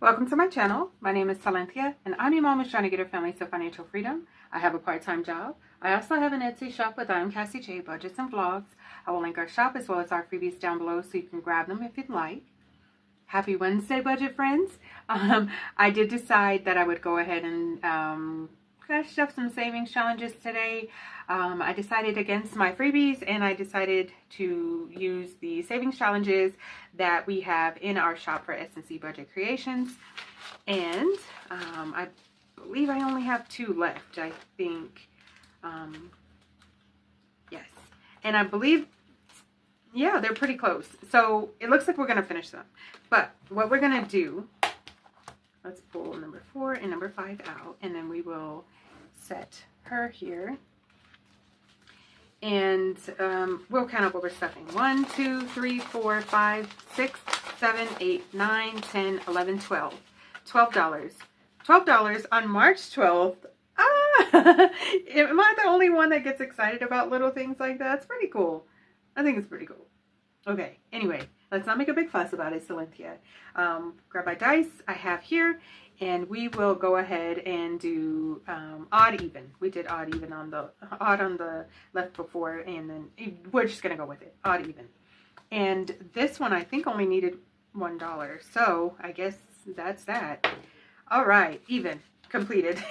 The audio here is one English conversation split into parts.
Welcome to my channel. My name is Silynthia, and I'm your mom who's trying to get her family to financial freedom. I have a part-time job. I also have an Etsy shop with SilynthiaBudgets and vlogs. I will link our shop as well as our freebies down below so you can grab them if you'd like. Happy Wednesday, budget friends. I did decide that I would go ahead and finish up some savings challenges today. I decided against my freebies, and I decided to use the savings challenges that we have in our shop for S&C Budget Creations. And I believe I only have 2 left, I think. Yes. And I believe, yeah, they're pretty close. So it looks like we're going to finish them. But what we're going to do, let's pull number 4 and number 5 out, and then we will set her here. And we'll count up what we're stuffing. 1, 2, 3, 4, 5, 6, 7, 8, 9, 10, 11, 12. $12. $12 on March 12th. Ah! Am I the only one that gets excited about little things like that? It's pretty cool. I think it's pretty cool. Okay, anyway, let's not make a big fuss about it, Silynthia. Grab my dice I have here, and we will go ahead and do odd even. We did odd even on the left before, and then we're just gonna go with it, odd even. And this one I think only needed $1, so I guess that's that. All right, even completed.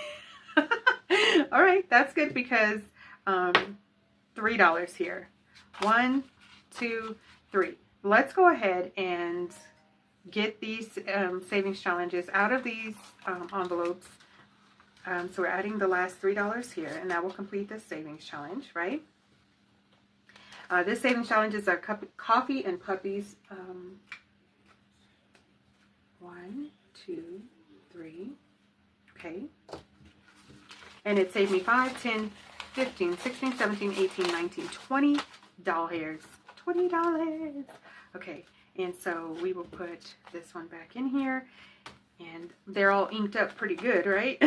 All right, that's good because $3 here. 1, 2, 3. Let's go ahead and get these savings challenges out of these envelopes. So we're adding the last $3 here, and that will complete this savings challenge, right? This savings challenge is our coffee and puppies. 1, 2, 3. Okay. And it saved me 5, 10, 15, 16, 17, 18, 19, $20. $20. Okay. And so we will put this one back in here, and they're all inked up pretty good, right?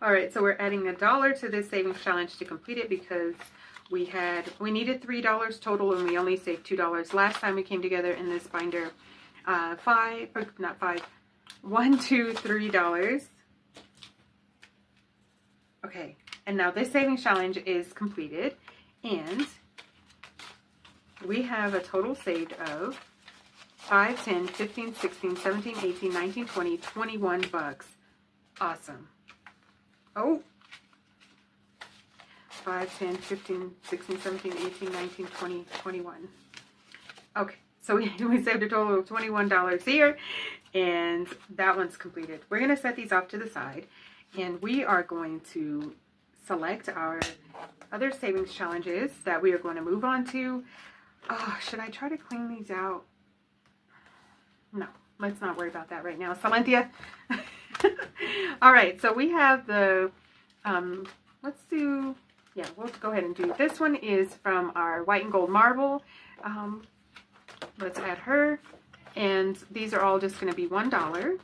All right, so we're adding $1 to this savings challenge to complete it because we needed $3 total, and we only saved $2 last time we came together in this binder. $1, $2, $3. Okay, and now this savings challenge is completed, and we have a total saved of 5, 10, 15, 16, 17, 18, 19, 20, $21. Awesome. Oh. 5, 10, 15, 16, 17, 18, 19, 20, 21. Okay, so we saved a total of $21 here, and that one's completed. We're going to set these off to the side, and we are going to select our other savings challenges that we are going to move on to. Oh, should I try to clean these out? No, let's not worry about that right now. Silynthia. All right, so we have the, we'll go ahead and do, this one is from our white and gold marble. Let's add her. And these are all just going to be $1.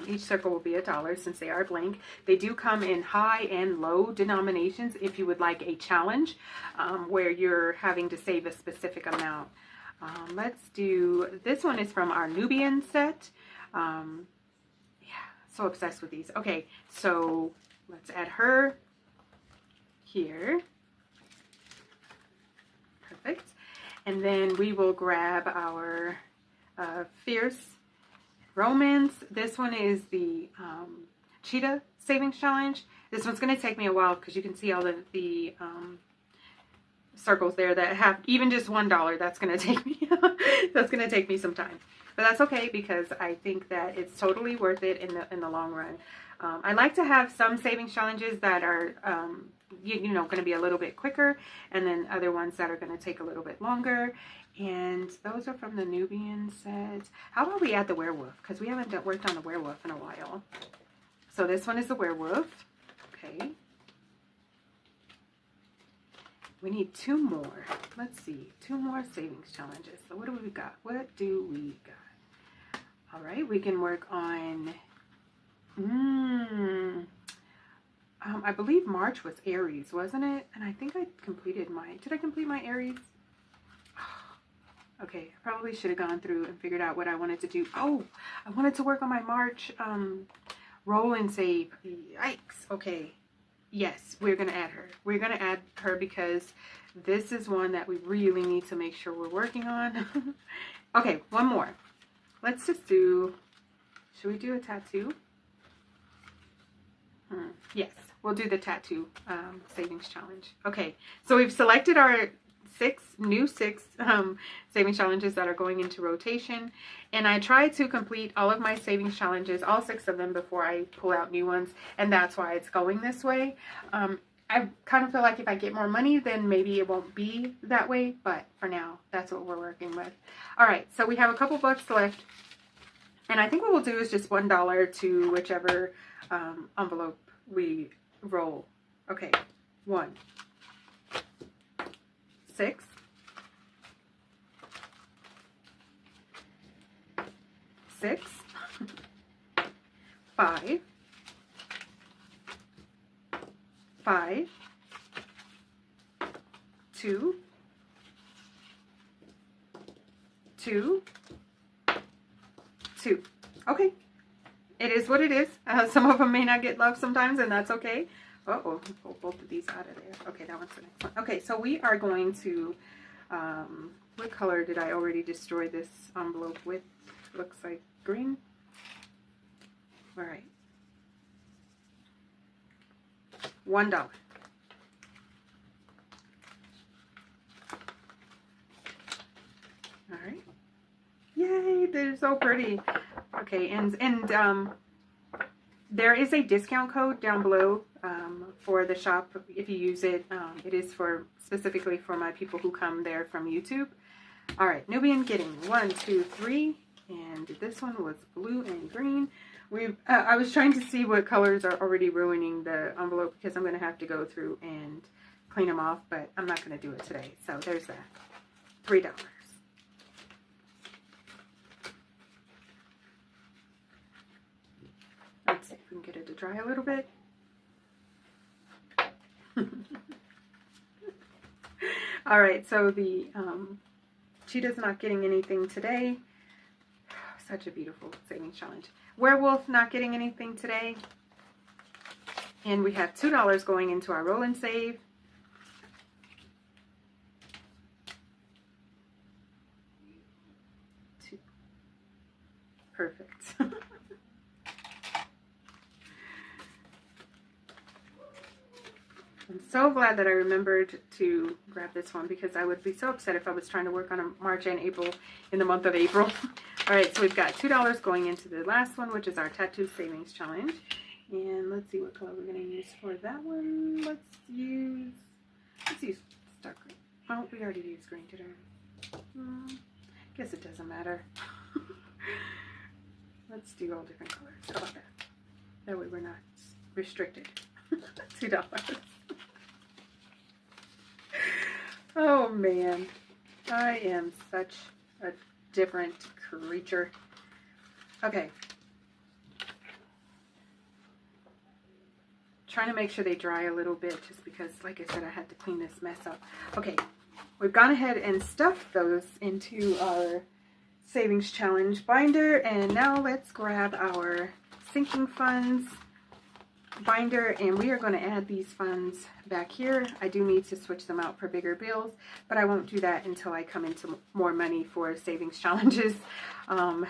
Each circle will be $1 since they are blank. They do come in high and low denominations if you would like a challenge where you're having to save a specific amount. Let's do, this one is from our Nubian set. Yeah, so obsessed with these. Okay, so let's add her here. Perfect. And then we will grab our Fierce Romance. This one is the Cheetah Savings Challenge. This one's going to take me a while because you can see all the circles there that have even just $1. That's going to take me that's going to take me some time, but that's okay because I think that it's totally worth it in the long run. I like to have some savings challenges that are you know, going to be a little bit quicker, and then other ones that are going to take a little bit longer. And those are from the Nubian set. How about we add the werewolf? Because we haven't worked on the werewolf in a while. So this one is the werewolf. Okay. We need 2 more. Let's see. 2 more savings challenges. So what do we got? What do we got? All right. We can work on... I believe March was Aries, wasn't it? And I think I completed my... Did I complete my Aries? Okay, I probably should have gone through and figured out what I wanted to do. Oh, I wanted to work on my March roll and save. Yikes. Okay. Yes, we're going to add her. We're going to add her because this is one that we really need to make sure we're working on. Okay, one more. Let's just do, should we do a tattoo? Yes, we'll do the tattoo savings challenge. Okay, so we've selected our six savings challenges that are going into rotation, and I try to complete all of my savings challenges, all 6 of them, before I pull out new ones, and that's why it's going this way. I kind of feel like if I get more money, then maybe it won't be that way, but for now, that's what we're working with. All right, so we have a couple bucks left, and I think what we'll do is just $1 to whichever envelope we roll. Okay, 1, 6, 6, 5, 5, 2, 2, 2. Okay. It is what it is. Some of them may not get love sometimes, and that's okay. Uh-oh, pull both of these out of there. Okay, that one's the next one. Okay, so we are going to, what color did I already destroy this envelope with? Looks like green. All right. $1. All right. Yay, they're so pretty. Okay, and there is a discount code down below for the shop. If you use it, it is specifically for my people who come there from YouTube. All right, Nubian getting 1, 2, 3, and this one was blue and green. I was trying to see what colors are already ruining the envelope because I'm going to have to go through and clean them off, but I'm not going to do it today. So there's that. $3. Let's see if we can get it to dry a little bit. All right, so the cheetah's not getting anything today. Such a beautiful savings challenge. Werewolf not getting anything today. And we have $2 going into our roll and save. $2. Perfect. I'm so glad that I remembered to grab this one because I would be so upset if I was trying to work on a March and April in the month of April. All right, so we've got $2 going into the last one, which is our tattoo savings challenge. And let's see what color we're going to use for that one. Let's use dark green. Oh, we already used green today. Guess it doesn't matter. Let's do all different colors. How about that? That way we're not restricted. $2. Oh man, I am such a different creature. Okay. Trying to make sure they dry a little bit just because, like I said, I had to clean this mess up. Okay, we've gone ahead and stuffed those into our savings challenge binder, and now let's grab our sinking funds binder, and we are going to add these funds back here. I do need to switch them out for bigger bills, but I won't do that until I come into more money for savings challenges. I'm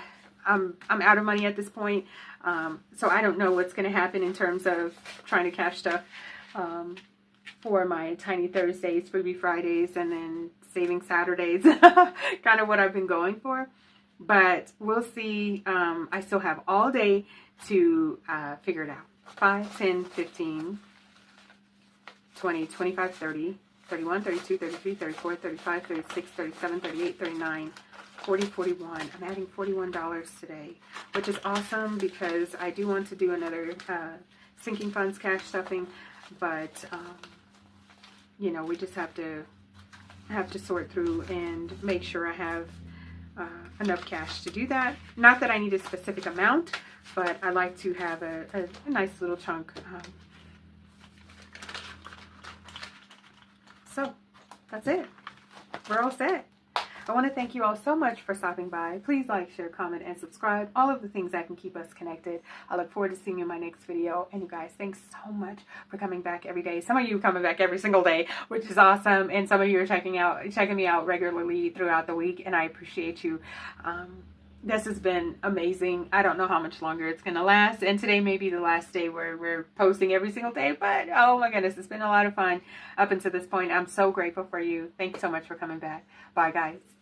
out of money at this point, so I don't know what's going to happen in terms of trying to cash stuff for my Tiny Thursdays, Freebie Fridays, and then Saving Saturdays, kind of what I've been going for. But we'll see. I still have all day to figure it out. 5, 10, 15, 20, 25, 30, 31, 32, 33, 34, 35, 36, 37, 38, 39, 40, 41. I'm adding $41 today, which is awesome because I do want to do another sinking funds cash stuffing, but you know, we just have to sort through and make sure I have enough cash to do that. Not that I need a specific amount, but I like to have a nice little chunk. So that's it. We're all set. I want to thank you all so much for stopping by. Please like, share, comment, and subscribe. All of the things that can keep us connected. I look forward to seeing you in my next video. And you guys, thanks so much for coming back every day. Some of you coming back every single day, which is awesome. And some of you are checking me out regularly throughout the week, and I appreciate you. This has been amazing. I don't know how much longer it's going to last. And today may be the last day where we're posting every single day. But oh my goodness, it's been a lot of fun up until this point. I'm so grateful for you. Thanks so much for coming back. Bye, guys.